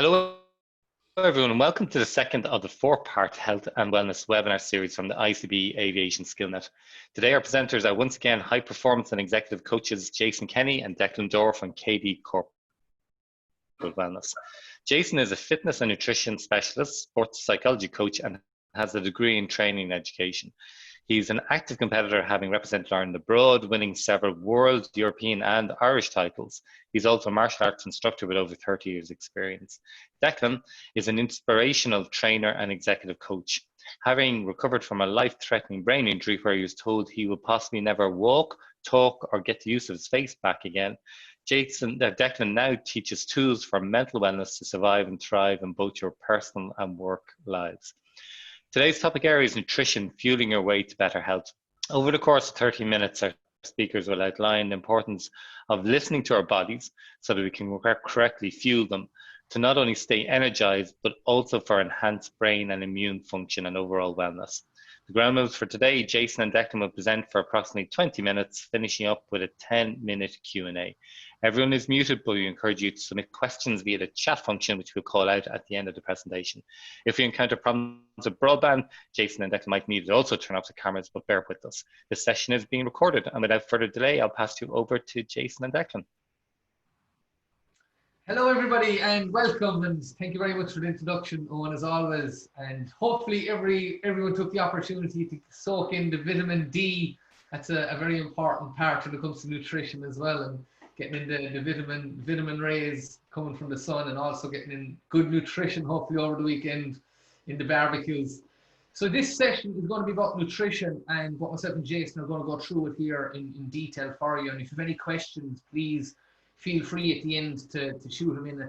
Hello, everyone, and welcome to the second of the four-part Health and Wellness webinar series from the ICBE Aviation SkillNet. Today, our presenters are once again high performance and executive coaches Jason Kenny and Declan Dore from KD Corporate Wellness. Jason is a fitness and nutrition specialist, sports psychology coach, and has a degree in training and education. He's an active competitor, having represented Ireland abroad, winning several world, European and Irish titles. He's also a martial arts instructor with over 30 years experience. Declan is an inspirational trainer and executive coach. Having recovered from a life-threatening brain injury where he was told he would possibly never walk, talk or get the use of his face back again, Declan now teaches tools for mental wellness to survive and thrive in both your personal and work lives. Today's topic area is nutrition, fueling your way to better health. Over the course of 30 minutes, our speakers will outline the importance of listening to our bodies so that we can correctly fuel them to not only stay energized, but also for enhanced brain and immune function and overall wellness. The ground rules for today, Jason and Declan will present for approximately 20 minutes, finishing up with a 10-minute Q&A. Everyone is muted, but we encourage you to submit questions via the chat function, which we'll call out at the end of the presentation. If you encounter problems with broadband, Jason and Declan might need to also turn off the cameras, but bear with us. This session is being recorded, and without further delay, I'll pass you over to Jason and Declan. Hello everybody and welcome, and thank you very much for the introduction, Owen, as always. And hopefully everyone took the opportunity to soak in the vitamin D. That's a very important part when it comes to nutrition as well, and getting in the vitamin rays coming from the sun, and also getting in good nutrition hopefully over the weekend in the barbecues. So this session is going to be about nutrition, and what myself and Jason are going to go through it here in detail for you. And if you have any questions, please feel free at the end to shoot them in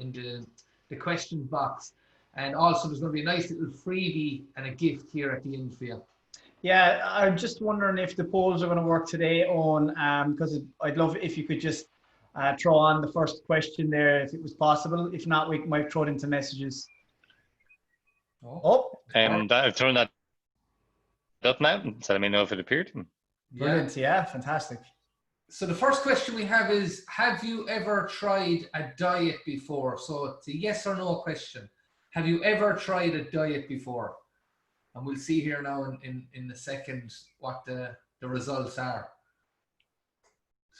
in the questions box. And also there's going to be a nice little freebie and a gift here at the end for you. Yeah, I'm just wondering if the polls are going to work today on, because I'd love if you could just throw on the first question there if it was possible. If not, we might throw it into messages. I've thrown that up now, so let me know if it appeared. Brilliant, yeah, fantastic. So the first question we have is, have you ever tried a diet before? So it's a yes or no question. Have you ever tried a diet before? And we'll see here now in a second what the results are.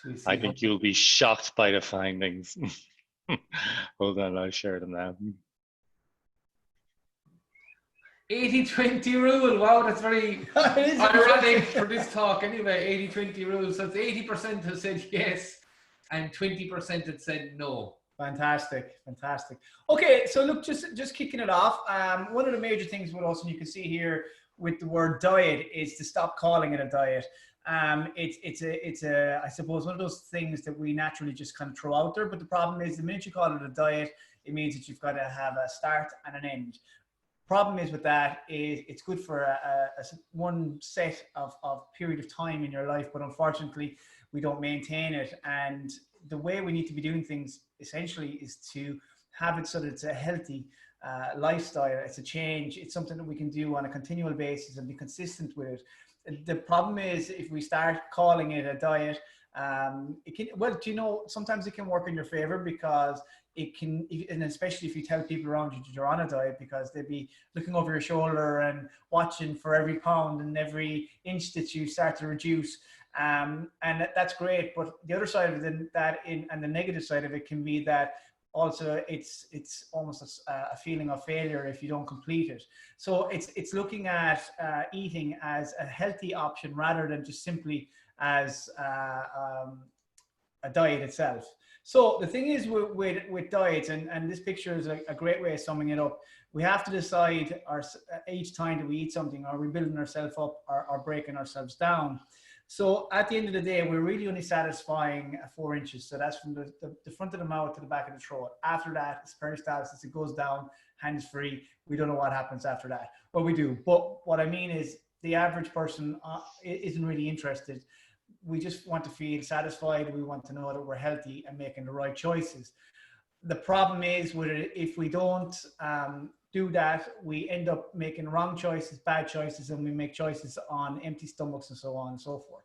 So I think you'll be shocked by the findings. Hold on, I'll share them now. 80-20 rule. Wow, that's very ironic for this talk anyway. 80-20 rule. So it's 80% have said yes and 20% had said no. Fantastic, fantastic. Okay, so look, just kicking it off. One of the major things with us, and you can see here with the word diet, is to stop calling it a diet. It's I suppose one of those things that we naturally just kind of throw out there. But the problem is, the minute you call it a diet, it means that you've got to have a start and an end. Problem is with that is it's good for one set of period of time in your life, but unfortunately we don't maintain it. And the way we need to be doing things essentially is to have it so that it's a healthy lifestyle. It's a change. It's something that we can do on a continual basis and be consistent with it. The problem is if we start calling it a diet, it can, well, do you know, sometimes it can work in your favor, because it can, and especially if you tell people around you that you're on a diet, because they'll be looking over your shoulder and watching for every pound and every inch that you start to reduce. And that's great. But the other side of that, and the negative side of it can be that also it's almost a feeling of failure if you don't complete it. So it's looking at eating as a healthy option rather than just simply as a diet itself. So the thing is with diets, and this picture is a great way of summing it up. We have to decide each time that we eat something, are we building ourselves up or breaking ourselves down? So at the end of the day, we're really only satisfying 4 inches. So that's from the front of the mouth to the back of the throat. After that, it's peristalsis, it goes down, hands free. We don't know what happens after that. Well, we do. But what I mean is the average person isn't really interested. We just want to feel satisfied. We want to know that we're healthy and making the right choices. The problem is with it, if we don't do that, we end up making wrong choices, bad choices, and we make choices on empty stomachs and so on and so forth.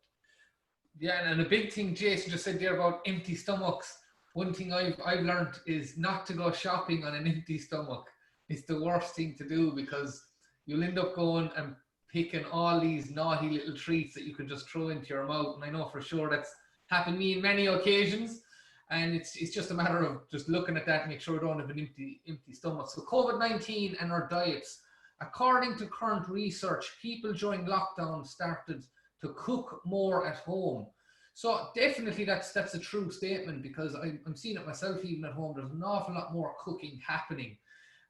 Yeah, and a big thing Jason just said there about empty stomachs. one thing I've learned is not to go shopping on an empty stomach. It's the worst thing to do, because you'll end up going and picking all these naughty little treats that you can just throw into your mouth. And I know for sure that's happened to me in many occasions. And it's just a matter of just looking at that and make sure you don't have an empty stomach. So COVID-19 and our diets. According to current research, people during lockdown started to cook more at home. So definitely that's a true statement, because I'm seeing it myself even at home. There's an awful lot more cooking happening,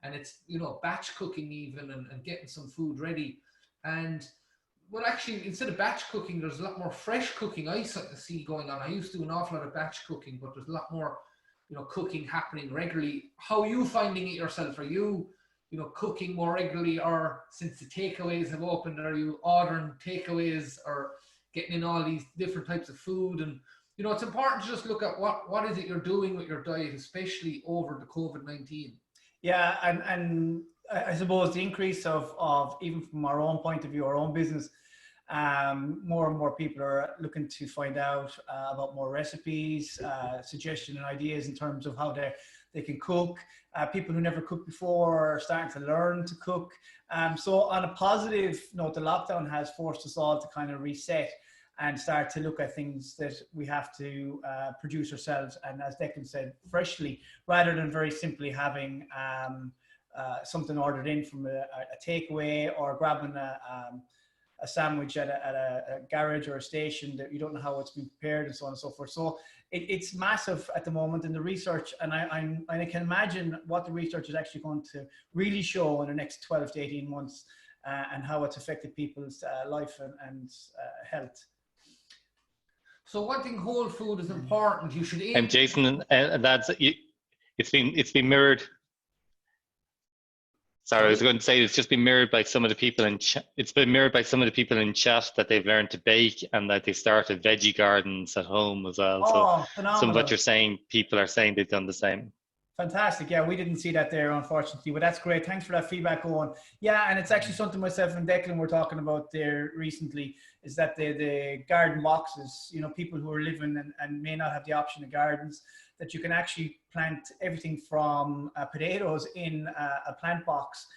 and it's, you know, batch cooking even, and getting some food ready. And well, actually, instead of batch cooking, there's a lot more fresh cooking I see going on. I used to do an awful lot of batch cooking, but there's a lot more, you know, cooking happening regularly. How are you finding it yourself? Are you, you know, cooking more regularly, or since the takeaways have opened, are you ordering takeaways or getting in all these different types of food? And, you know, it's important to just look at what is it you're doing with your diet, especially over the COVID-19. Yeah, and I suppose the increase of even from our own point of view, our own business, more and more people are looking to find out about more recipes, suggestions and ideas in terms of how they can cook. People who never cooked before are starting to learn to cook. So on a positive note, the lockdown has forced us all to kind of reset and start to look at things that we have to produce ourselves. And as Declan said, freshly, rather than very simply having something ordered in from a takeaway, or grabbing a sandwich at a garage or a station that you don't know how it's been prepared, and so on and so forth. So it's massive at the moment in the research, and I can imagine what the research is actually going to really show in the next 12 to 18 months, and how it's affected people's life and health. So one thing, whole food is important. You should eat. And Jason, it's been mirrored. Sorry, I was going to say it's just been mirrored by some of the people in it's been mirrored by some of the people in chat that they've learned to bake, and that they started veggie gardens at home as well. Oh, so phenomenal. some of what you're saying, people are saying they've done the same. Fantastic. Yeah, we didn't see that there, unfortunately, but that's great. Thanks for that feedback, Owen. Yeah, and it's actually something myself and Declan were talking about there recently, is that the garden boxes, you know, people who are living and may not have the option of gardens, that you can actually plant everything from potatoes in a plant box.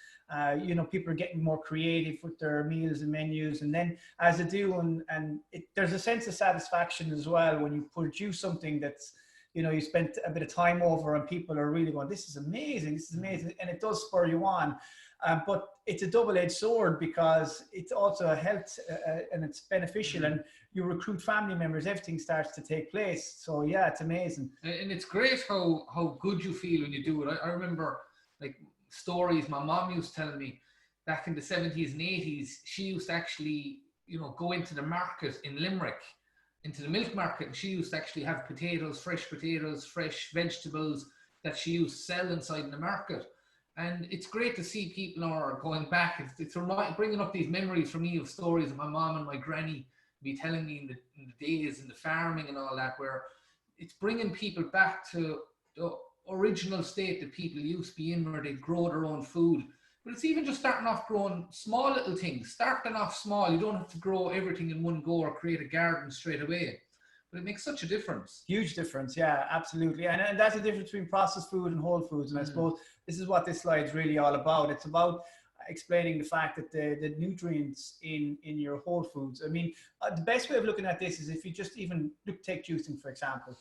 You know, people are getting more creative with their meals and menus, and then as they do, and there's a sense of satisfaction as well when you produce something that's, you know, you spent a bit of time over, and people are really going, this is amazing, and it does spur you on. But it's a double-edged sword, because it's also a health and it's beneficial, and you recruit family members, everything starts to take place. So yeah, it's amazing. And it's great how good you feel when you do it. I remember, like, stories my mom used telling me back in the 70s and 80s. She used to actually, you know, go into the market in Limerick, into the milk market, and she used to actually have potatoes, fresh vegetables that she used to sell inside in the market. And it's great to see people are going back. It's bringing up these memories for me of stories of my mom and my granny be telling me in the days in the farming and all that, where it's bringing people back to the original state that people used to be in, where they grow their own food. But it's even just starting off growing small little things, starting off small. You don't have to grow everything in one go or create a garden straight away. But it makes such a difference. Huge difference, yeah, absolutely. And that's the difference between processed food and whole foods. And I suppose this is what this slide is really all about. It's about explaining the fact that the nutrients in your whole foods. I mean, the best way of looking at this is if you just even take juicing, for example.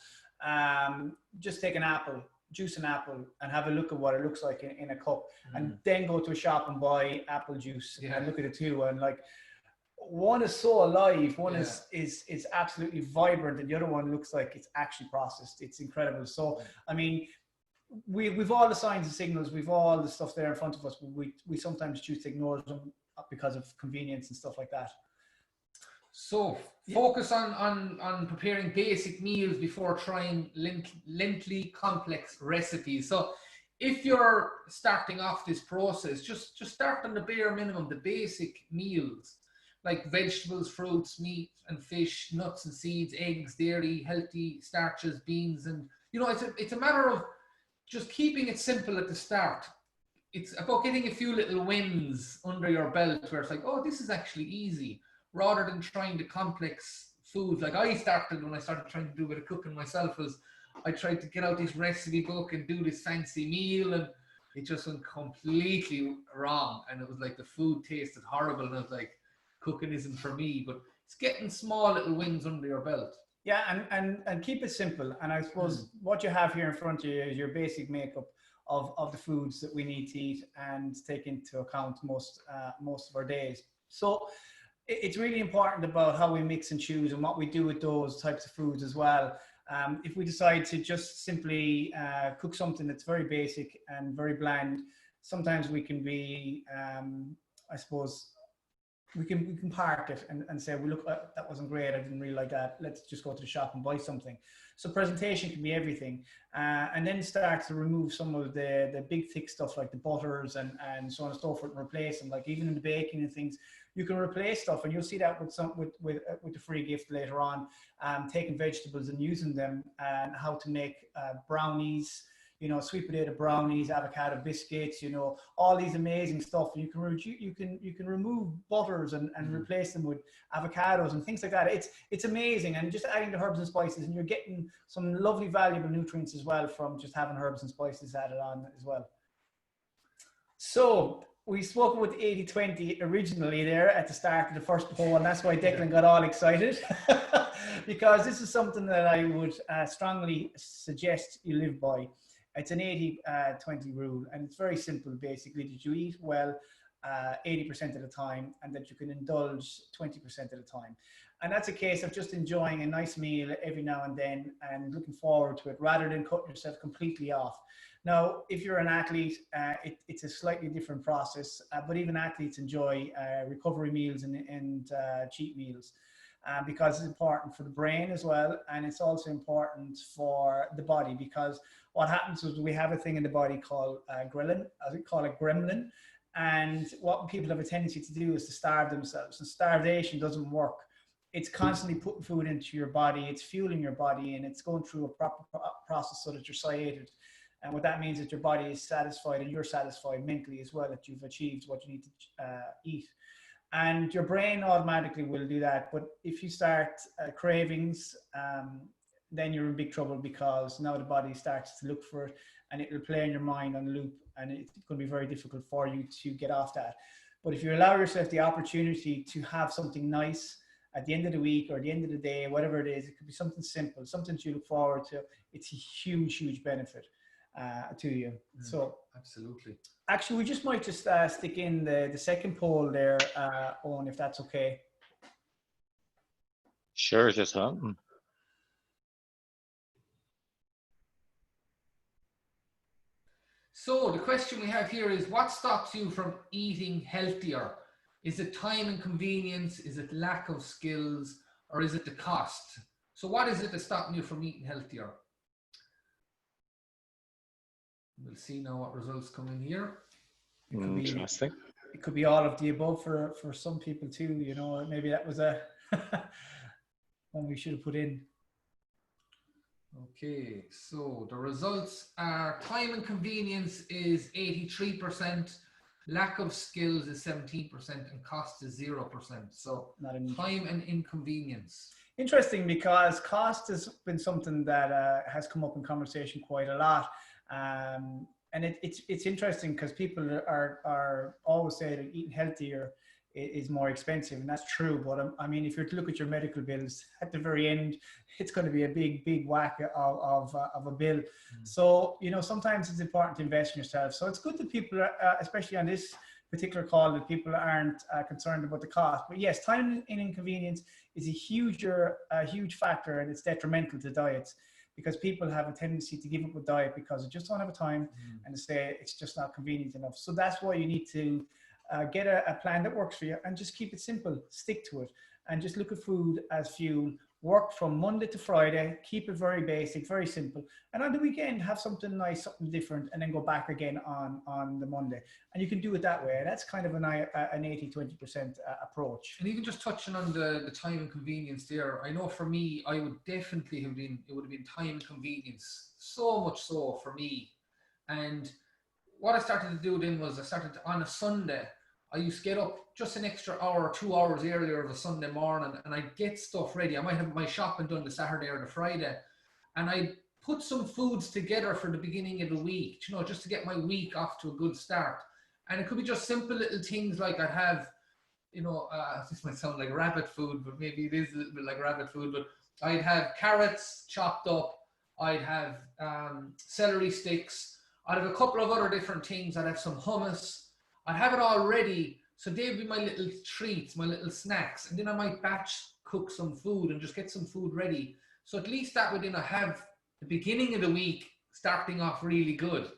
Just take an apple, juice an apple, and have a look at what it looks like in a cup, and then go to a shop and buy apple juice and look at it too. And like, one is so alive, one is absolutely vibrant, and the other one looks like it's actually processed. It's incredible. So I mean, we've all the signs and signals, we've all the stuff there in front of us, but we sometimes choose to ignore them because of convenience and stuff like that. So focus on preparing basic meals before trying lengthy complex recipes. So if you're starting off this process, just start on the bare minimum, the basic meals, like vegetables, fruits, meat and fish, nuts and seeds, eggs, dairy, healthy starches, beans. And, you know, it's a matter of just keeping it simple at the start. It's about getting a few little wins under your belt where it's like, oh, this is actually easy, rather than trying the complex foods. Like I started when I started trying to do a bit of cooking myself, was I tried to get out this recipe book and do this fancy meal, and it just went completely wrong. And it was like the food tasted horrible, and I was like, cooking isn't for me. But it's getting small little wins under your belt. Yeah, and keep it simple. And I suppose what you have here in front of you is your basic makeup of the foods that we need to eat and take into account most of our days. So it's really important about how we mix and choose and what we do with those types of foods as well. If we decide to just simply cook something that's very basic and very bland, sometimes we can be, I suppose, we can park it and say, well, look, that wasn't great. I didn't really like that. Let's just go to the shop and buy something. So presentation can be everything. And then start to remove some of the big thick stuff like the butters and so on and so forth and replace them. Like even in the baking and things, you can replace stuff, and you'll see that with the free gift later on, taking vegetables and using them, and how to make brownies, you know, sweet potato brownies, avocado biscuits, you know, all these amazing stuff. You can remove butters and replace them with avocados and things like that. It's amazing, and just adding the herbs and spices, and you're getting some lovely valuable nutrients as well from just having herbs and spices added on as well. So we spoke about 80-20 originally there at the start of the first poll, and that's why Declan got all excited because this is something that I would strongly suggest you live by. It's an 80-20 rule, and it's very simple, basically, that you eat well 80% of the time, and that you can indulge 20% of the time. And that's a case of just enjoying a nice meal every now and then and looking forward to it, rather than cutting yourself completely off. Now, if you're an athlete, it's a slightly different process, but even athletes enjoy recovery meals and cheat meals. Because it's important for the brain as well, and it's also important for the body, because what happens is we have a thing in the body called ghrelin, as we call it, gremlin, and what people have a tendency to do is to starve themselves, and starvation doesn't work. It's constantly putting food into your body, it's fueling your body, and it's going through a proper process so that you're satiated. And what that means is that your body is satisfied, and you're satisfied mentally as well, that you've achieved what you need to eat. And your brain automatically will do that. But if you start cravings, then you're in big trouble, because now the body starts to look for it, and it will play in your mind on loop, and it's going to be very difficult for you to get off that. But if you allow yourself the opportunity to have something nice at the end of the week or the end of the day, whatever it is, it could be something simple, something you look forward to. It's a huge, huge benefit to you. So absolutely. Actually, we just might just stick in the second poll there, Owen, if that's okay. Sure, just on. So the question we have here is, what stops you from eating healthier? Is it time and convenience? Is it lack of skills? Or is it the cost? So what is it that's stopping you from eating healthier? We'll see now what results come in here. Interesting. It could be all of the above for some people too, you know. Maybe that was a one we should have put in. Okay, so the results are: time and convenience is 83%, lack of skills is 17%, and cost is 0%. So time and inconvenience. Interesting, because cost has been something that has come up in conversation quite a lot. And it's interesting, because people are always saying that eating healthier is more expensive, and that's true. But I mean, if you're to look at your medical bills at the very end, it's going to be a big whack of a bill. So, you know, sometimes it's important to invest in yourself. So it's good that people, especially on this particular call, that people aren't concerned about the cost. But yes, time and inconvenience is a huge factor, and it's detrimental to diets, because people have a tendency to give up a diet because they just don't have time and they say it's just not convenient enough. So that's why you need to get a plan that works for you, and just keep it simple, stick to it, and just look at food as fuel. Work from Monday to Friday, keep it very basic, very simple. And on the weekend, have something nice, something different, and then go back again on the Monday. And you can do it that way. That's kind of an 80-20% approach. And even just touching on the time and convenience there, I know for me, I would definitely it would have been time and convenience, so much so for me. And what I started to do then was on a Sunday, I used to get up just an extra hour or 2 hours earlier of a Sunday morning, and I'd get stuff ready. I might have my shopping done the Saturday or the Friday, and I'd put some foods together for the beginning of the week, you know, just to get my week off to a good start. And it could be just simple little things like I'd have, you know, this might sound like rabbit food, but maybe it is a little bit like rabbit food, but I'd have carrots chopped up, I'd have celery sticks, I'd have a couple of other different things, I'd have some hummus, I'd have it all ready, so they'd be my little treats, my little snacks, and then I might batch cook some food and just get some food ready. So at least that would, you know, have the beginning of the week starting off really good.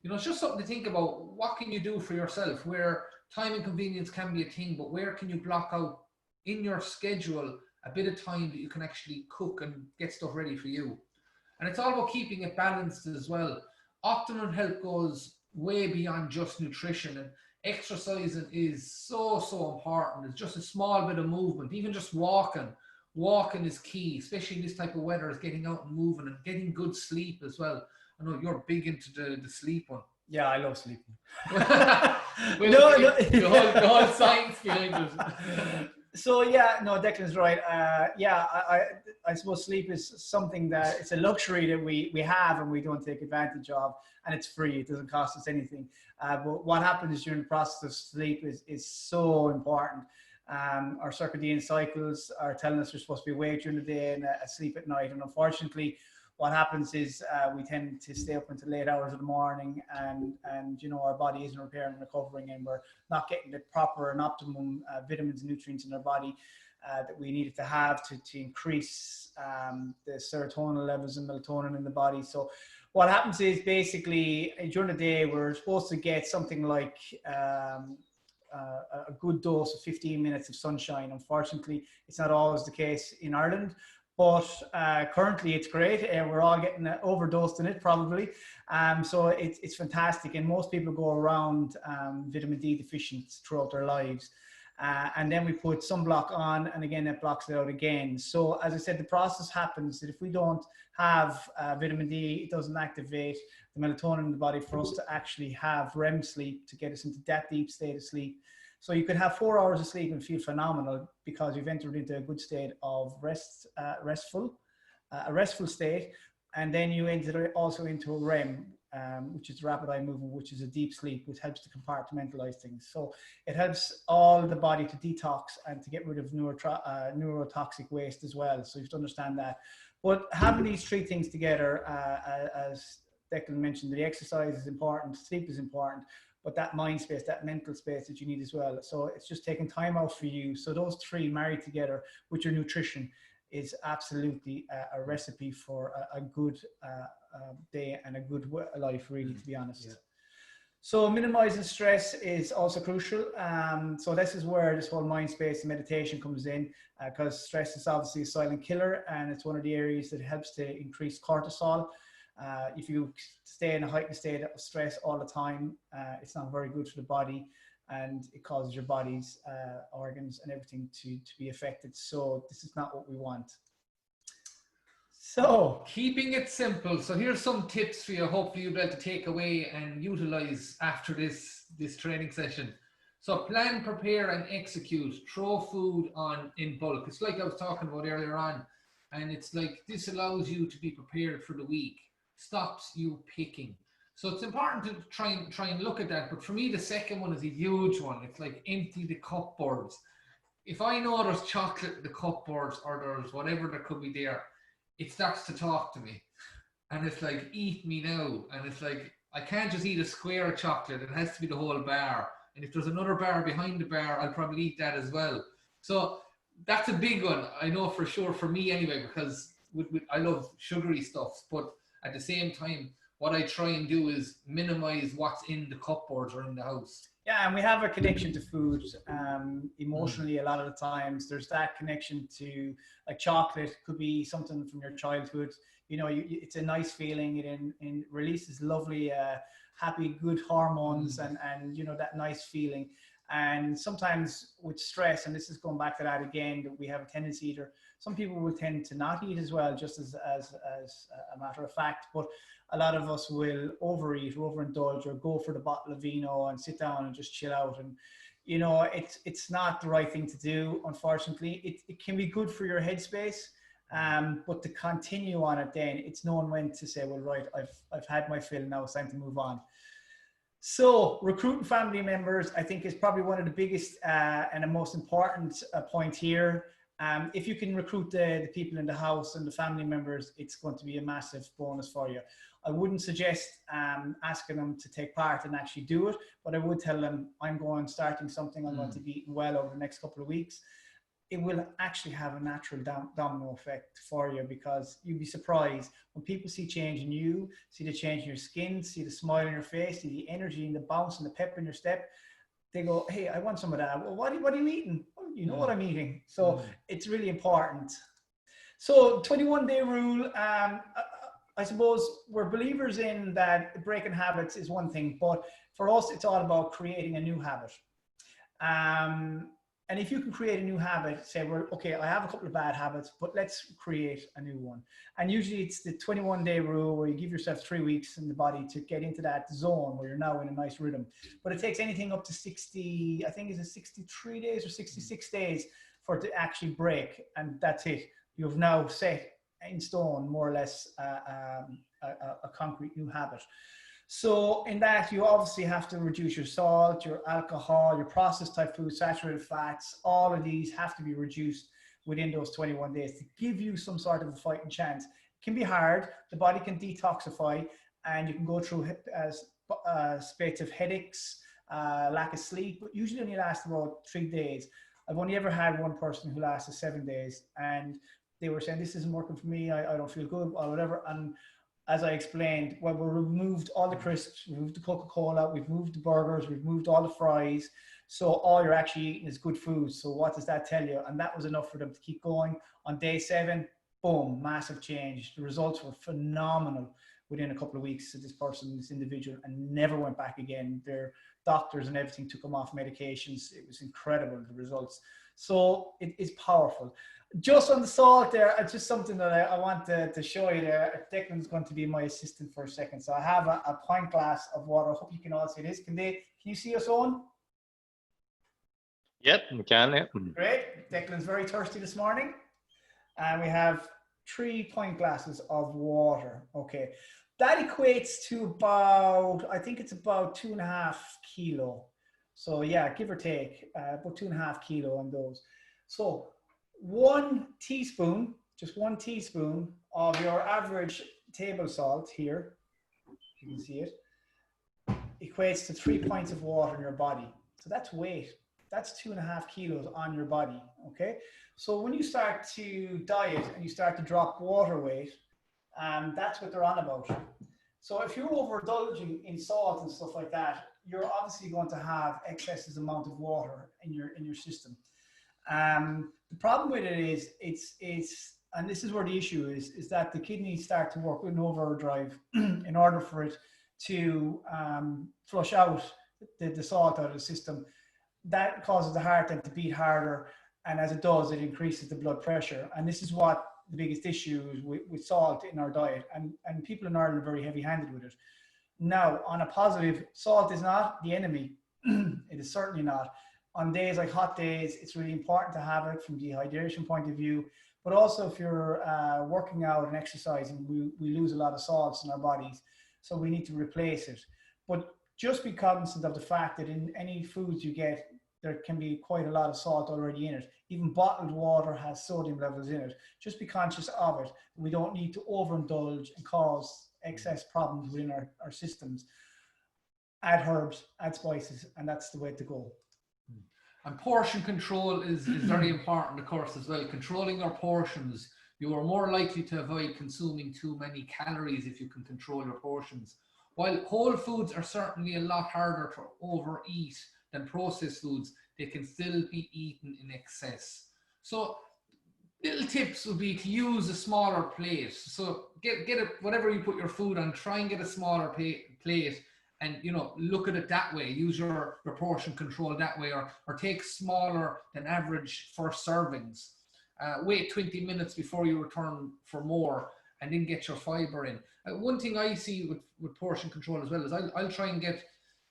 You know, it's just something to think about. What can you do for yourself where time and convenience can be a thing, but where can you block out in your schedule a bit of time that you can actually cook and get stuff ready for you? And it's all about keeping it balanced as well. Optimum health goes way beyond just nutrition, and exercising is so important. It's just a small bit of movement, even just walking. Walking is key, especially in this type of weather, is getting out and moving and getting good sleep as well. I know you're big into the sleep one. Yeah, I love sleeping. Well, the whole science behind it. So yeah, no, Declan's right. I suppose sleep is something that it's a luxury that we have and we don't take advantage of, and it's free. It doesn't cost us anything. But what happens during the process of sleep is so important. Our circadian cycles are telling us we're supposed to be awake during the day and asleep at night. And unfortunately, what happens is we tend to stay up until late hours of the morning, and you know, our body isn't repairing and recovering, and we're not getting the proper and optimum vitamins and nutrients in our body that we needed to have to increase the serotonin levels and melatonin in the body. So what happens is basically during the day we're supposed to get something like a good dose of 15 minutes of sunshine. Unfortunately, it's not always the case in Ireland, but currently it's great. We're all getting overdosed in it probably. So it's fantastic. And most people go around vitamin D deficient throughout their lives. And then we put sunblock on, and again, that blocks it out again. So as I said, the process happens that if we don't have vitamin D, it doesn't activate the melatonin in the body for us to actually have REM sleep, to get us into that deep state of sleep. So you could have 4 hours of sleep and feel phenomenal because you've entered into a good state of a restful state. And then you enter also into a REM, which is rapid eye movement, which is a deep sleep, which helps to compartmentalize things. So it helps all the body to detox and to get rid of neurotoxic waste as well. So you have to understand that. But having these three things together, as Declan mentioned, the exercise is important, sleep is important, but that mind space, that mental space that you need as well. So it's just taking time out for you. So those three married together with your nutrition is absolutely a recipe for a good day and a good life, really, to be honest. Yeah. So minimizing stress is also crucial. So this is where this whole mind space and meditation comes in, because stress is obviously a silent killer, and it's one of the areas that helps to increase cortisol. If you stay in a heightened state of stress all the time, it's not very good for the body, and it causes your body's organs and everything to be affected. So this is not what we want. So keeping it simple. So here's some tips for you. Hopefully you'll be able to take away and utilize after this training session. So plan, prepare, and execute. Throw food on in bulk. It's like I was talking about earlier on, and it's like this allows you to be prepared for the week. Stops you picking. So it's important to try and look at that. But for me, the second one is a huge one. It's like empty the cupboards. If I know there's chocolate in the cupboards or there's whatever there could be there, it starts to talk to me. And it's like, eat me now. And it's like, I can't just eat a square of chocolate. It has to be the whole bar. And if there's another bar behind the bar, I'll probably eat that as well. So that's a big one. I know for sure for me anyway, because I love sugary stuff. But at the same time, what I try and do is minimize what's in the cupboards or in the house. Yeah, and we have a connection to food emotionally. A lot of the times there's that connection to, like, chocolate could be something from your childhood. You know, it's a nice feeling. It releases lovely, happy, good hormones and, you know, that nice feeling. And sometimes with stress, and this is going back to that again, that we have a tendency to, some people will tend to not eat as well, just as a matter of fact, but a lot of us will overeat, overindulge, or go for the bottle of vino and sit down and just chill out. And, you know, it's not the right thing to do, unfortunately. It can be good for your headspace, But to continue on it, then it's knowing when to say, well, right, I've had my fill, now it's time to move on. So recruiting family members, I think, is probably one of the biggest and the most important point here. If you can recruit the people in the house and the family members, it's going to be a massive bonus for you. I wouldn't suggest asking them to take part and actually do it, but I would tell them, I'm starting something, I'm going to be eating well over the next couple of weeks. It will actually have a natural domino effect for you, because you'd be surprised when people see change in you, see the change in your skin, see the smile on your face, see the energy and the bounce and the pep in your step. They go, hey, I want some of that. Well, what are you eating? Well, you know what I'm eating. So it's really important. So 21-day rule, I suppose we're believers in that breaking habits is one thing, but for us, it's all about creating a new habit. And if you can create a new habit, say, well, okay, I have a couple of bad habits, but let's create a new one. And usually it's the 21-day rule, where you give yourself 3 weeks in the body to get into that zone where you're now in a nice rhythm. But it takes anything up to 60, I think it's 63 days or 66 days for it to actually break. And that's it. You've now set in stone, more or less, a concrete new habit. So in that, you obviously have to reduce your salt, your alcohol, your processed type food, saturated fats. All of these have to be reduced within those 21 days to give you some sort of a fighting chance. It can be hard. The body can detoxify, and you can go through spats of headaches, lack of sleep, but usually only lasts about 3 days. I've only ever had one person who lasted 7 days, and they were saying, this isn't working for me, I don't feel good, or whatever. And as I explained, well, we removed all the crisps, we removed the Coca-Cola, we've moved the burgers, we've moved all the fries. So all you're actually eating is good food. So what does that tell you? And that was enough for them to keep going. On day 7, boom, massive change. The results were phenomenal within a couple of weeks to this person, this individual, and never went back again. Their doctors and everything took them off medications. It was incredible, the results. So it is powerful. Just on the salt there, it's just something that I want to show you there. Declan's going to be my assistant for a second. So I have a pint glass of water. I hope you can all see this. Can you see us on? Yep, we can. Yeah. Great. Declan's very thirsty this morning. And we have 3 pint glasses of water. Okay. That equates to about, I think it's about 2.5 kilo. So yeah, give or take, about 2.5 kilo on those. So 1 teaspoon, just 1 teaspoon of your average table salt here, you can see it, equates to 3 pints of water in your body. So that's weight. That's 2.5 kilos on your body, okay? So when you start to diet and you start to drop water weight, that's what they're on about. So if you're overindulging in salt and stuff like that, you're obviously going to have excessive amount of water in your system. The problem with it is it's and this is where the issue is that the kidneys start to work in overdrive in order for it to flush out the salt out of the system. That causes the heart then to beat harder, and as it does, it increases the blood pressure. And this is what the biggest issue is with salt in our diet, and people in Ireland are very heavy-handed with it. Now, on a positive, salt is not the enemy. It is certainly not. On days like hot days, it's really important to have it from dehydration point of view, but also if you're working out and exercising, we lose a lot of salts in our bodies, so we need to replace it. But just be cognizant of the fact that in any foods you get, there can be quite a lot of salt already in it. Even bottled water has sodium levels in it. Just be conscious of it. We don't need to overindulge and cause excess problems within our systems. Add herbs, add spices, and that's the way to go. And portion control is very important, of course, as well. Controlling your portions, you are more likely to avoid consuming too many calories if you can control your portions. While whole foods are certainly a lot harder to overeat than processed foods, they can still be eaten in excess. So little tips would be to use a smaller plate. So get it, whatever you put your food on, try and get a smaller plate, and look at it that way. Use your portion control that way, or take smaller than average first servings. Wait 20 minutes before you return for more, and then get your fiber in. One thing I see with portion control as well is I'll try and get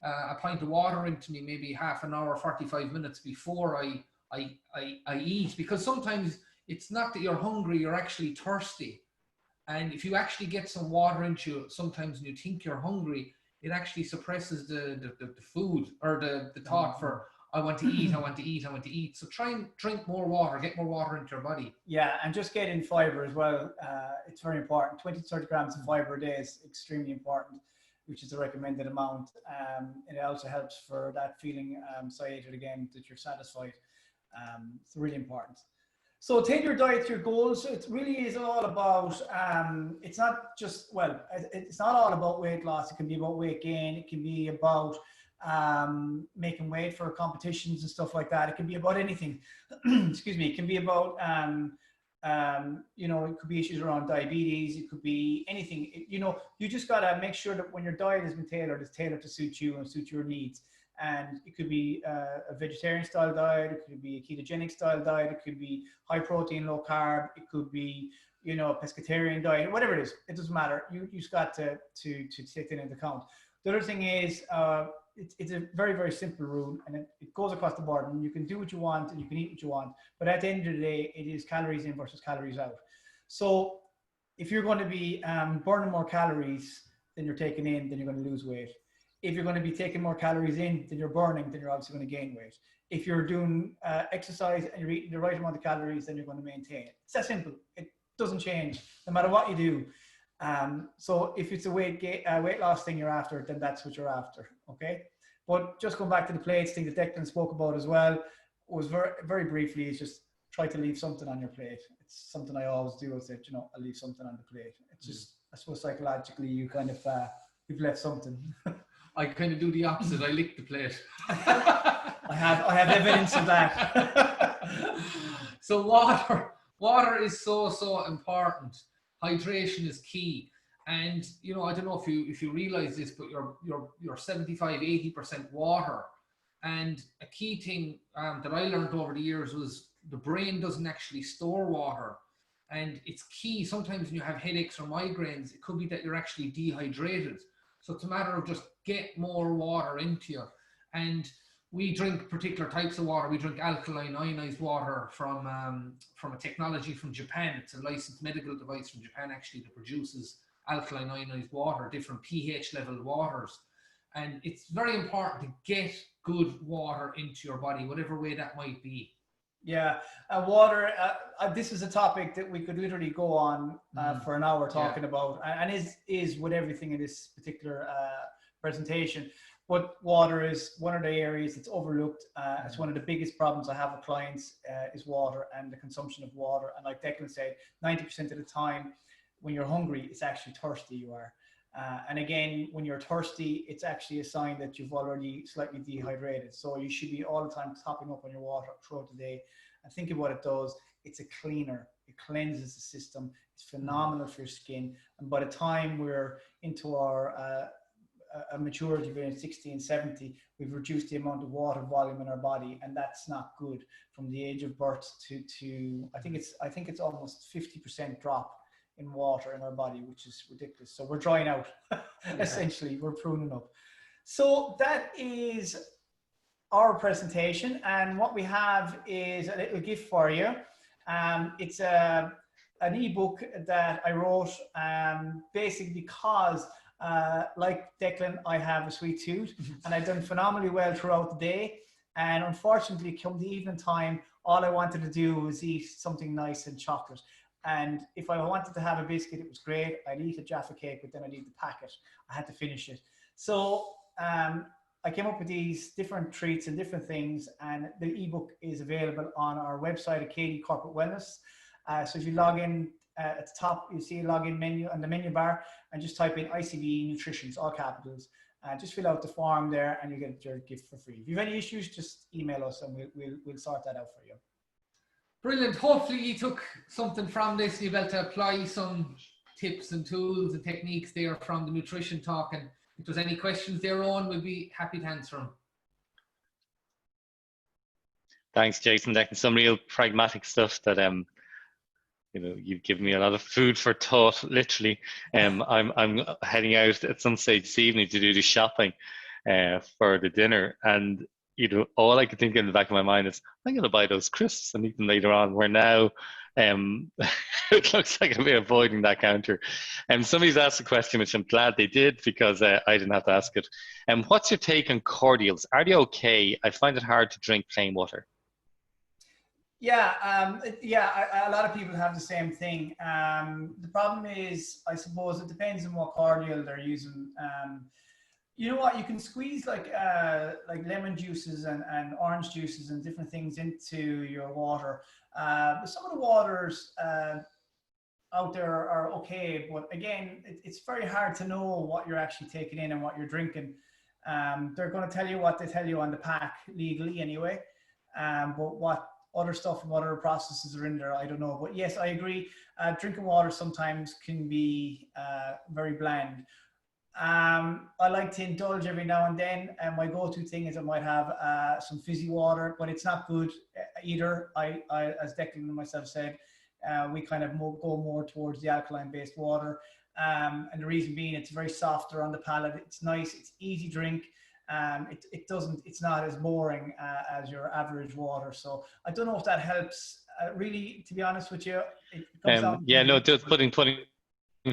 a pint of water into me maybe half an hour, 45 minutes before I eat, because sometimes it's not that you're hungry, you're actually thirsty. And if you actually get some water into you, sometimes when you think you're hungry, it actually suppresses the food, or the thought for, I want to eat, I want to eat, I want to eat. So try and drink more water, get more water into your body. Yeah, and just get in fiber as well. It's very important. 20 to 30 grams of fiber a day is extremely important, which is the recommended amount. It also helps for that feeling satiated again, that you're satisfied. It's really important. So take your diet to your goals. It really is all about, it's not just, well, it's not all about weight loss. It can be about weight gain. It can be about making weight for competitions and stuff like that. It can be about anything. Excuse me. It can be about, you know, it could be issues around diabetes. It could be anything. You know, you just got to make sure that when your diet has been tailored, it's tailored to suit you and suit your needs. And it could be a vegetarian style diet, it could be a ketogenic style diet, it could be high protein, low carb, it could be, you know, a pescatarian diet, whatever it is, it doesn't matter. You just got to take that into account. The other thing is, it's a very, very simple rule, and it goes across the board, and you can do what you want and you can eat what you want, but at the end of the day, it is calories in versus calories out. So if you're going to be burning more calories than you're taking in, then you're going to lose weight. If you're going to be taking more calories in than you're burning, then you're obviously going to gain weight. If you're doing exercise and you're eating the right amount of calories, then you're going to maintain it. It's that simple. It doesn't change no matter what you do. So if it's a weight loss thing you're after, then that's what you're after. Okay. But just going back to the plates thing that Declan spoke about as well, was very, very briefly, is just try to leave something on your plate. It's something I always do. I said, you know, I leave something on the plate. It's just, I suppose psychologically, you kind of, you've left something. I kind of do the opposite. I lick the plate. I have evidence of that. So water is so important. Hydration is key. And you know, I don't know if you realize this, but you're 75-80% water. And a key thing that I learned over the years was the brain doesn't actually store water. And it's key. Sometimes when you have headaches or migraines, it could be that you're actually dehydrated. So it's a matter of just get more water into you. And we drink particular types of water. We drink alkaline ionized water from a technology from Japan. It's a licensed medical device from Japan actually that produces alkaline ionized water, different pH level waters. And it's very important to get good water into your body, whatever way that might be. Yeah, water, this is a topic that we could literally go on for an hour talking about, and is with everything in this particular presentation. But water is one of the areas that's overlooked. It's one of the biggest problems I have with clients is water and the consumption of water. And like Declan said, 90% of the time when you're hungry, it's actually thirsty you are. And again, when you're thirsty, it's actually a sign that you've already slightly dehydrated. So you should be all the time topping up on your water throughout the day. And think of what it does. It's a cleaner. It cleanses the system. It's phenomenal for your skin. And by the time we're into our a maturity between 60 and 70, we've reduced the amount of water volume in our body, and that's not good. From the age of birth to I think it's almost 50% drop in water in our body, which is ridiculous. So we're drying out. Essentially, we're pruning up. So that is our presentation, and what we have is a little gift for you. It's an ebook that I wrote basically because like Declan, I have a sweet tooth and I've done phenomenally well throughout the day, and unfortunately come the evening time, all I wanted to do was eat something nice and chocolate. And if I wanted to have a biscuit, it was great. I'd eat a Jaffa cake, but then I'd eat the packet. I had to finish it. So I came up with these different treats and different things, and the ebook is available on our website at KD Corporate Wellness. So if you log in at the top, you see a login menu on the menu bar, and just type in ICBE Nutrition, all capitals. Just fill out the form there, and you get your gift for free. If you have any issues, just email us, and we'll sort that out for you. Brilliant. Hopefully you took something from this and you'll be able to apply some tips and tools and techniques there from the nutrition talk. And if there's any questions there on, we'll be happy to answer them. Thanks, Jason. Declan, some real pragmatic stuff that you know, you've given me a lot of food for thought. Literally, I'm heading out at some stage this evening to do the shopping for the dinner, and you know, all I could think in the back of my mind is, I'm going to buy those crisps and eat them later on. We're now It looks like I'll be avoiding that counter. Somebody's asked a question, which I'm glad they did because I didn't have to ask it. What's your take on cordials? Are they okay? I find it hard to drink plain water. Yeah, a lot of people have the same thing. The problem is, I suppose it depends on what cordial they're using. You know what? You can squeeze like lemon juices and orange juices and different things into your water. But some of the waters out there are okay, but again, it's very hard to know what you're actually taking in and what you're drinking. They're going to tell you what they tell you on the pack legally anyway, but what other stuff and what other processes are in there, I don't know. But yes, I agree. Drinking water sometimes can be very bland. I like to indulge every now and then, and my go-to thing is I might have some fizzy water, but it's not good either. I as Declan and myself said, we kind of go more towards the alkaline-based water, and the reason being it's very softer on the palate. It's nice. It's easy drink. It's not as boring as your average water. So I don't know if that helps. Really, to be honest with you, it comes down. Yeah, no, just putting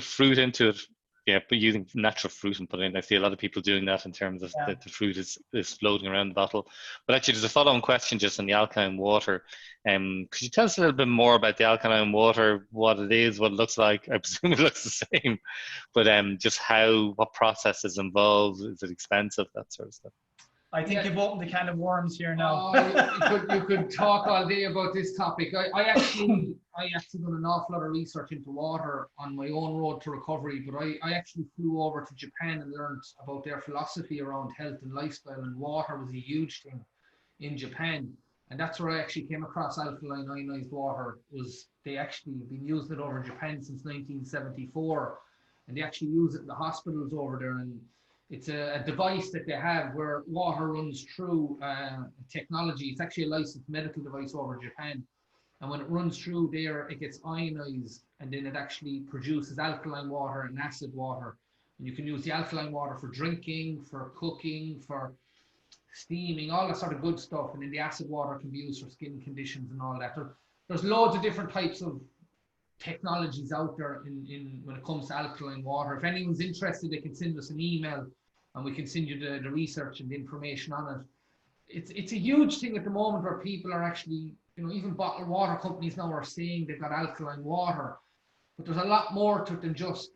fruit into it. Yeah, but using natural fruit and putting in. I see a lot of people doing that in terms of the fruit is floating around the bottle. But actually, there's a follow-on question just on the alkaline water. Could you tell us a little bit more about the alkaline water, what it is, what it looks like? I presume it looks the same, but just what process is involved? Is it expensive? That sort of stuff. I think you've opened the can of worms here now. You could talk all day about this topic. I actually done an awful lot of research into water on my own road to recovery, but I actually flew over to Japan and learned about their philosophy around health and lifestyle, and water was a huge thing in Japan. And that's where I actually came across alkaline ionized water. They actually been using it over in Japan since 1974, and they actually use it in the hospitals over there. And it's a device that they have where water runs through technology. It's actually a licensed medical device over in Japan. And when it runs through there, it gets ionized, and then it actually produces alkaline water and acid water. And you can use the alkaline water for drinking, for cooking, for steaming, all that sort of good stuff. And then the acid water can be used for skin conditions and all that. There's loads of different types of technologies out there in when it comes to alkaline water. If anyone's interested, they can send us an email and we can send you the research and the information on it. It's a huge thing at the moment where people are actually, even bottled water companies now are saying they've got alkaline water, but there's a lot more to it than just,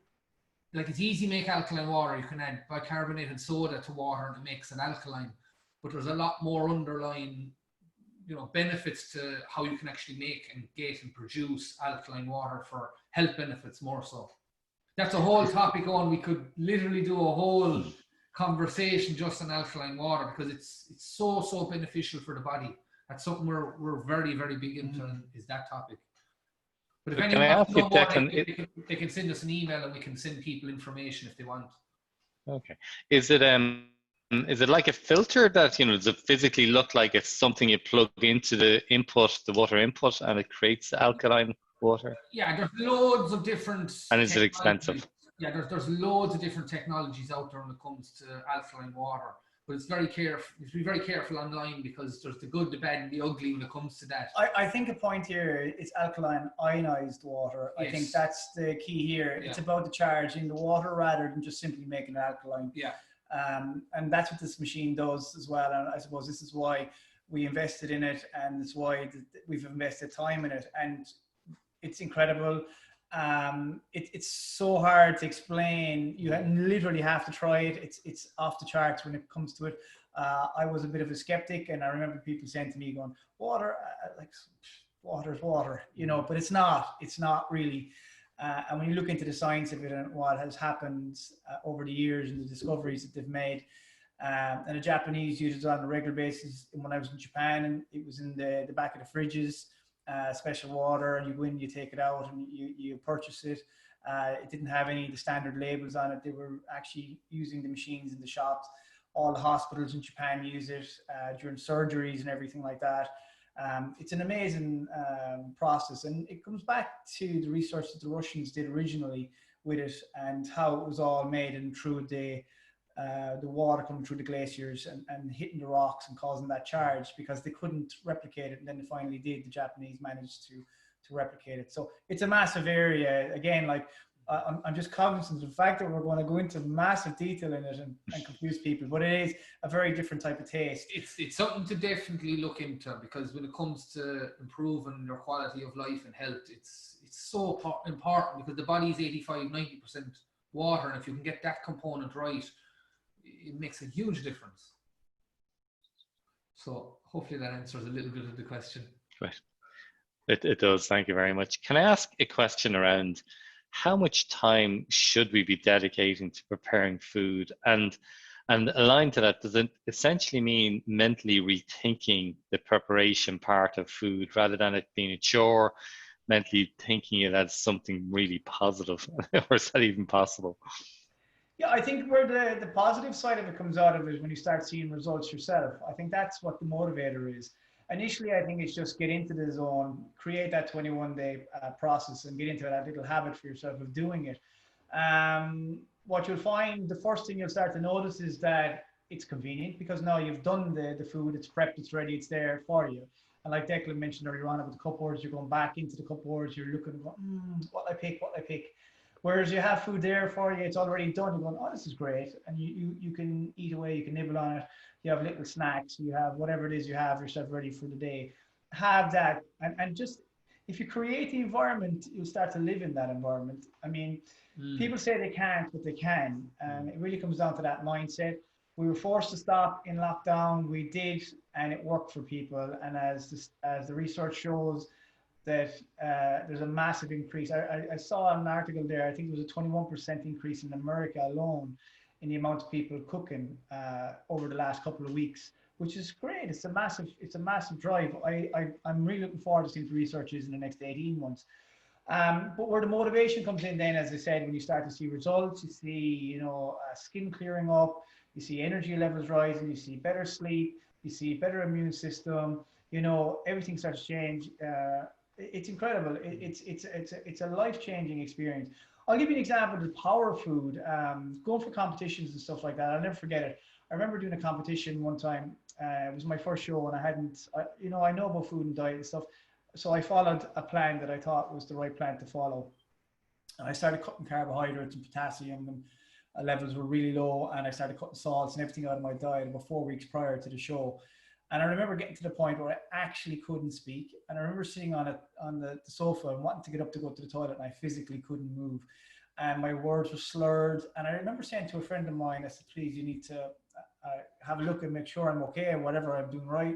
like, it's easy to make alkaline water. You can add bicarbonated soda to water and it makes it alkaline, but there's a lot more underlying benefits to how you can actually make and get and produce alkaline water for health benefits more so. That's a whole topic on. We could literally do a whole conversation just on alkaline water because it's so beneficial for the body. That's something we're very, very big into, is that topic. But if anyone wants to know more, they can send us an email and we can send people information if they want. Okay. Is it like a filter that, does it physically look like it's something you plug into the water input, and it creates alkaline water? Yeah, there's loads of different. And is it expensive? Yeah, there's loads of different technologies out there when it comes to alkaline water. But it's very careful. You have to be very careful online because there's the good, the bad, and the ugly when it comes to that. I think a point here is alkaline ionized water. Yes. I think that's the key here. Yeah. It's about the charge in the water rather than just simply making it alkaline. Yeah. And that's what this machine does as well. And I suppose this is why we invested in it, and it's why we've invested time in it. And it's incredible. It's so hard to explain. You literally have to try it. It's off the charts when it comes to it. I was a bit of a skeptic, and I remember people saying to me, going, water, like water's water, but it's not really. And when you look into the science of it and what has happened over the years and the discoveries that they've made, and the Japanese use it on a regular basis. When I was in Japan, and it was in the back of the fridges, special water, and you go in, you take it out, and you purchase it. It didn't have any of the standard labels on it. They were actually using the machines in the shops. All the hospitals in Japan use it during surgeries and everything like that. It's an amazing process, and it comes back to the research that the Russians did originally with it, and how it was all made and through the water coming through the glaciers and hitting the rocks and causing that charge, because they couldn't replicate it, and then they finally did. The Japanese managed to replicate it. So it's a massive area. Again, like I'm just cognizant of the fact that we're going to go into massive detail in it and confuse people, but it is a very different type of taste. It's something to definitely look into, because when it comes to improving your quality of life and health, it's so important, because the body is 85-90% water, and if you can get that component right, it makes a huge difference. So hopefully that answers a little bit of the question. Right. It does. Thank you very much. Can I ask a question around how much time should we be dedicating to preparing food? And aligned to that, does it essentially mean mentally rethinking the preparation part of food rather than it being a chore, mentally thinking it as something really positive? Or is that even possible? Yeah, I think where the positive side of it comes out of is when you start seeing results yourself. I think that's what the motivator is. Initially, I think it's just get into the zone, create that 21-day process, and get into that little habit for yourself of doing it. What you'll find, the first thing you'll start to notice is that it's convenient, because now you've done the food, it's prepped, it's ready, it's there for you. And like Declan mentioned earlier on about the cupboards, you're going back into the cupboards, you're looking, what I pick. Whereas you have food there for you, it's already done. You're going, oh, this is great. And you can eat away, you can nibble on it. You have little snacks, you have whatever it is you have yourself ready for the day. Have that. And just, if you create the environment, you'll start to live in that environment. I mean, people say they can't, but they can. And it really comes down to that mindset. We were forced to stop in lockdown. We did, and it worked for people. And as the research shows, that there's a massive increase. I saw an article there, I think it was a 21% increase in America alone in the amount of people cooking over the last couple of weeks, which is great. It's a massive drive. I'm really looking forward to seeing what the research is in the next 18 months. But where the motivation comes in then, as I said, when you start to see results, you see, skin clearing up, you see energy levels rising, you see better sleep, you see better immune system, everything starts to change. It's incredible. It's a life-changing experience. I'll give you an example of the power of food. Going for competitions and stuff like that, I'll never forget it. I remember doing a competition one time. It was my first show, and I know about food and diet and stuff. So I followed a plan that I thought was the right plan to follow. And I started cutting carbohydrates and potassium, and levels were really low. And I started cutting salts and everything out of my diet about 4 weeks prior to the show. And I remember getting to the point where I actually couldn't speak. And I remember sitting on the sofa and wanting to get up to go to the toilet, and I physically couldn't move. And my words were slurred. And I remember saying to a friend of mine, I said, please, you need to have a look and make sure I'm okay and whatever I'm doing right.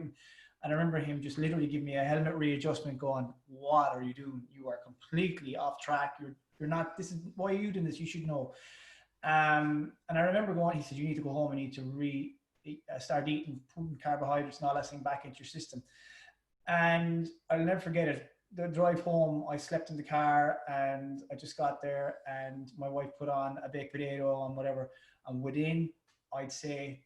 And I remember him just literally giving me a helmet readjustment going, what are you doing? You are completely off track. You're not, why are you doing this? You should know. And I remember going, he said, you need to go home and you need to start eating food and carbohydrates and all that thing back into your system. And I'll never forget it. The drive home, I slept in the car, and I just got there, and my wife put on a baked potato and whatever. And within, I'd say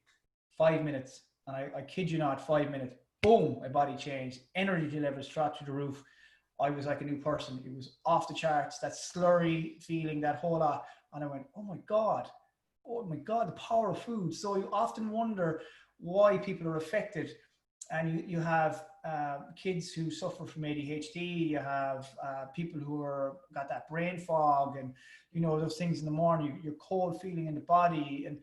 5 minutes, and I kid you not, 5 minutes, boom, my body changed. Energy levels shot through the roof. I was like a new person. It was off the charts, that slurry feeling, that whole lot. And I went, oh my God, the power of food. So you often wonder why people are affected. And you have kids who suffer from ADHD, you have people who got that brain fog, and those things in the morning, your cold feeling in the body. And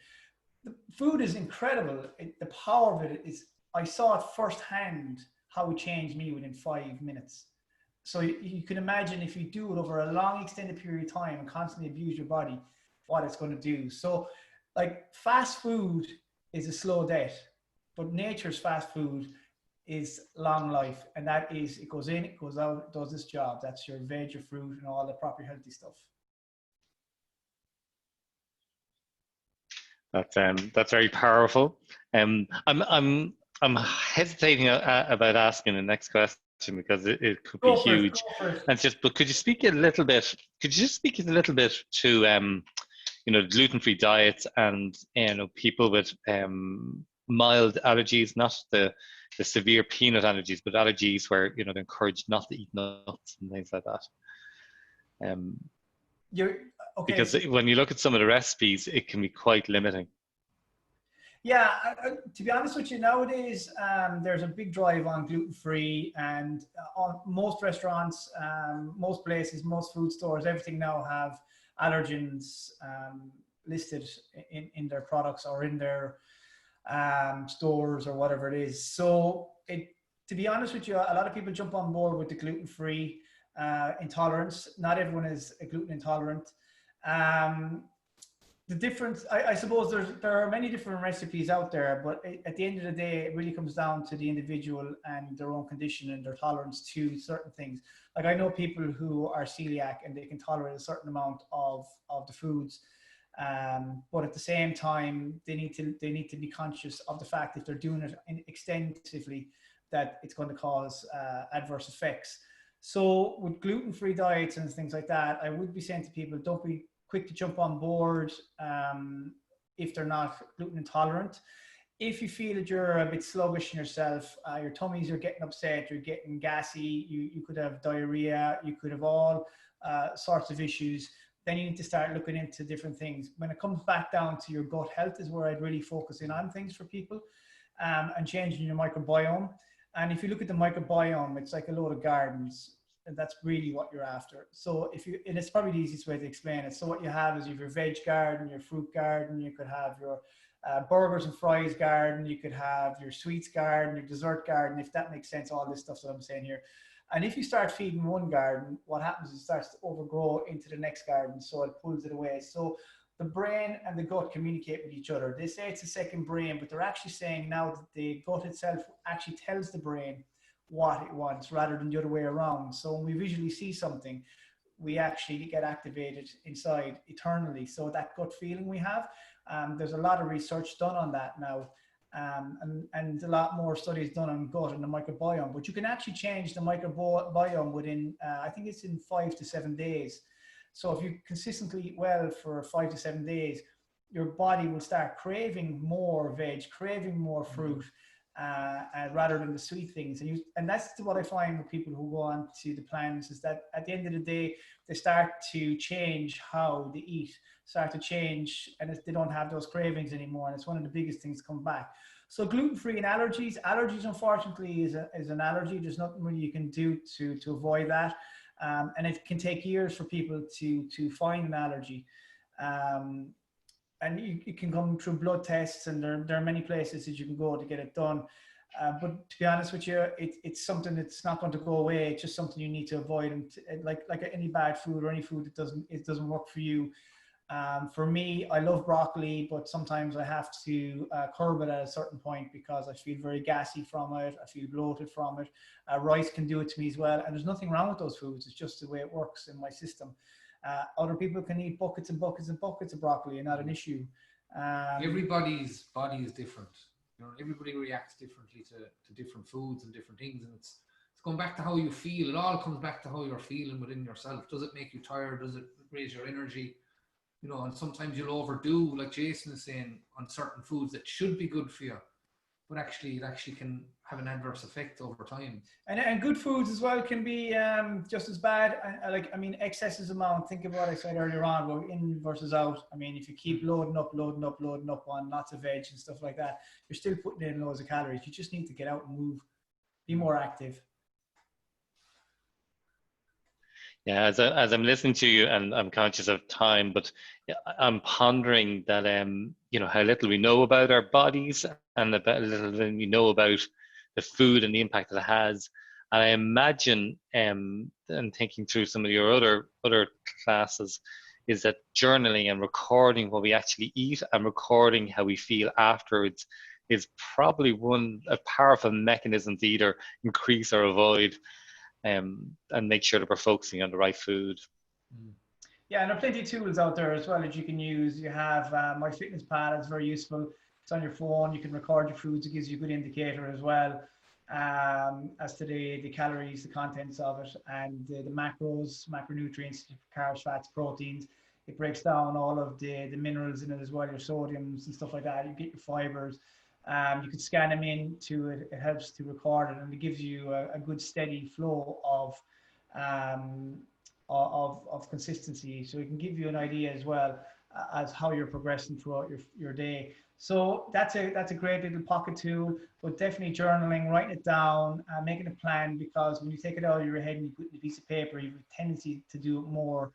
the food is incredible. The power of it is, I saw it firsthand how it changed me within 5 minutes. So you can imagine if you do it over a long extended period of time and constantly abuse your body, what it's going to do. So like fast food is a slow death, but nature's fast food is long life. And that is, it goes in, it goes out, it does its job. That's your veg, your fruit, and all the proper healthy stuff. That's very powerful. I'm hesitating about asking the next question because it could be huge. But could you speak a little bit? Could you just speak a little bit to gluten-free diets and people with mild allergies, not the severe peanut allergies, but allergies where they're encouraged not to eat nuts and things like that. Okay. Because when you look at some of the recipes, it can be quite limiting. Yeah, to be honest with you, nowadays there's a big drive on gluten-free, and on most restaurants, most places, most food stores, everything now have allergens listed in their products or in their stores or whatever it is. So to be honest with you, a lot of people jump on board with the gluten-free intolerance. Not everyone is a gluten intolerant. The difference, I suppose there are many different recipes out there, but at the end of the day, it really comes down to the individual and their own condition and their tolerance to certain things. Like I know people who are celiac and they can tolerate a certain amount of the foods, but at the same time, they need to be conscious of the fact if they're doing it extensively, that it's going to cause adverse effects. So with gluten-free diets and things like that, I would be saying to people, don't be quick to jump on board if they're not gluten intolerant. If you feel that you're a bit sluggish in yourself, your tummies are getting upset, you're getting gassy, you could have diarrhea, you could have all sorts of issues, then you need to start looking into different things. When it comes back down to your gut health is where I'd really focus in on things for people, and changing your microbiome. And if you look at the microbiome, it's like a load of gardens. And that's really what you're after. So and it's probably the easiest way to explain it. So what you have is you have your veg garden, your fruit garden, you could have your burgers and fries garden, you could have your sweets garden, your dessert garden, if that makes sense, all this stuff that I'm saying here. And if you start feeding one garden, what happens is it starts to overgrow into the next garden, so it pulls it away. So the brain and the gut communicate with each other. They say it's a second brain, but they're actually saying now that the gut itself actually tells the brain what it wants rather than the other way around. So when we visually see something, we actually get activated inside eternally. So that gut feeling we have, there's a lot of research done on that now, and a lot more studies done on gut and the microbiome. But you can actually change the microbiome within, I think it's in 5 to 7 days. So if you consistently eat well for 5 to 7 days, your body will start craving more veg, craving more fruit, rather than the sweet things. And that's what I find with people who go on to the plans, is that at the end of the day, they start to change how they eat, start to change, and they don't have those cravings anymore. And it's one of the biggest things come back. So gluten-free and allergies unfortunately is an allergy. There's nothing really you can do to avoid that. And it can take years for people to find an allergy. And it can come through blood tests, and there are many places that you can go to get it done. But to be honest with you, it's something that's not going to go away. It's just something you need to avoid. And like any bad food or any food that doesn't work for you. For me, I love broccoli, but sometimes I have to curb it at a certain point because I feel very gassy from it. I feel bloated from it. Rice can do it to me as well. And there's nothing wrong with those foods. It's just the way it works in my system. Other people can eat buckets and buckets and buckets of broccoli, and not an issue. Everybody's body is different. You know, everybody reacts differently to different foods and different things, and it's going back to how you feel. It all comes back to how you're feeling within yourself. Does it make you tired? Does it raise your energy? You know, and sometimes you'll overdo, like Jason is saying, on certain foods that should be good for you, but it actually can have an adverse effect over time. And good foods as well can be just as bad. Excess amount. Think of what I said earlier on about in versus out. I mean, if you keep loading up on lots of veg and stuff like that, you're still putting in loads of calories. You just need to get out and move, be more active. Yeah, as I'm listening to you, and I'm conscious of time, but I'm pondering that how little we know about our bodies and about little we know about the food and the impact that it has. And I imagine, and thinking through some of your other classes, is that journaling and recording what we actually eat and recording how we feel afterwards is probably a powerful mechanism to either increase or avoid. And make sure that we're focusing on the right food. Yeah, and there are plenty of tools out there as well that you can use. You have MyFitnessPal, it's very useful. It's on your phone. You can record your foods. It gives you a good indicator as well as to the calories, the contents of it, and the macros, macronutrients, carbs, fats, proteins. It breaks down all of the minerals in it as well, your sodiums and stuff like that. You get your fibers. You could scan them in to it. It helps to record it, and it gives you a good steady flow of consistency. So it can give you an idea as well as how you're progressing throughout your day. So that's a great little pocket tool, but definitely journaling, writing it down, making a plan, because when you take it out of your head and you put it in a piece of paper, you have a tendency to do it more.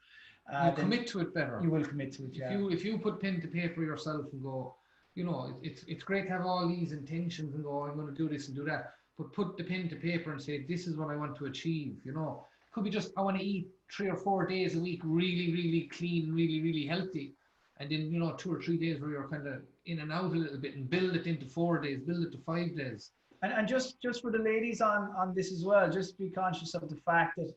You commit to it better. You will commit to it, yeah. If you put pen to paper yourself and go, you know, it's great to have all these intentions and go, I'm going to do this and do that, but put the pen to paper and say, this is what I want to achieve, you know. Could be just, I want to eat 3 or 4 days a week, really, really clean, really, really healthy. And then, you know, 2 or 3 days where you're kind of in and out a little bit, and build it into 4 days, build it to 5 days. And just for the ladies on this as well, just be conscious of the fact that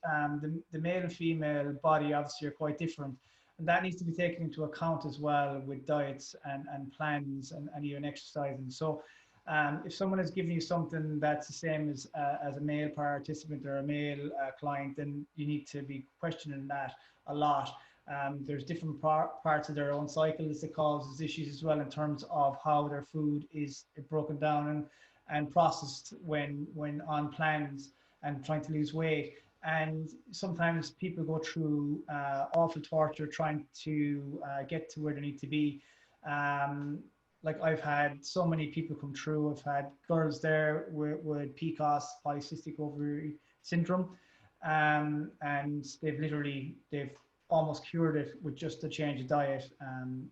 the male and female body obviously are quite different. And that needs to be taken into account as well with diets and plans and even exercising. So if someone is giving you something that's the same as a male participant or a male client, then you need to be questioning that a lot. There's different parts of their own cycles that causes issues as well, in terms of how their food is broken down and processed when on plans and trying to lose weight. And sometimes people go through awful torture trying to get to where they need to be. Like I've had so many people come through. I've had girls there with PCOS, polycystic ovary syndrome, and they've almost cured it with just a change of diet. And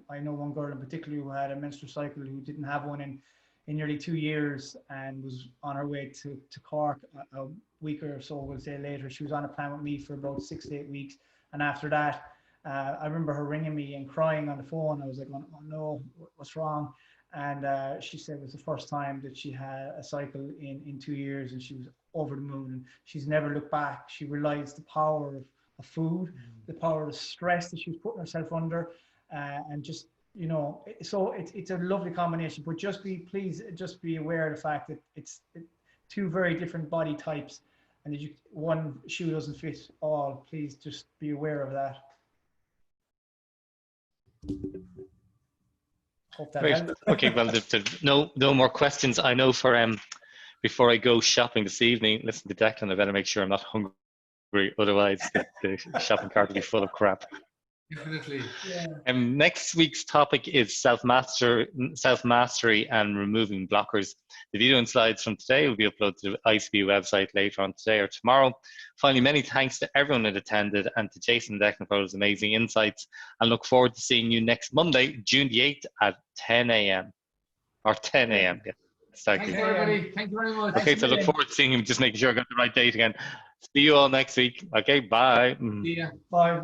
I know one girl in particular who had a menstrual cycle, who didn't have one in nearly 2 years, and was on her way to Cork a week or so, we'll say, later. She was on a plan with me for about 6 to 8 weeks. And after that, I remember her ringing me and crying on the phone. I was like, oh no, what's wrong? And she said it was the first time that she had a cycle in 2 years, and she was over the moon. And she's never looked back. She realized the power of food, the power of the stress that she was putting herself under, and just, you know, so it's a lovely combination. But please be aware of the fact that it's two very different body types, and that one shoe doesn't fit all. Please just be aware of that. Hope that helped. Okay, well, there's no more questions. I know before I go shopping this evening, listen to Declan, I better make sure I'm not hungry. Otherwise, the shopping cart will be full of crap. Definitely. Yeah. Next week's topic is self-mastery and removing blockers. The video and slides from today will be uploaded to the ICBE website later on today or tomorrow. Finally, many thanks to everyone that attended, and to Jason and Declan for those amazing insights. And look forward to seeing you next Monday, June the 8th at 10 a.m. or 10 a.m. Yeah. Thank you, everybody. Thank you very much. Okay, so look forward to seeing him. Just making sure I got the right date again. See you all next week. Okay, bye. See ya. Bye.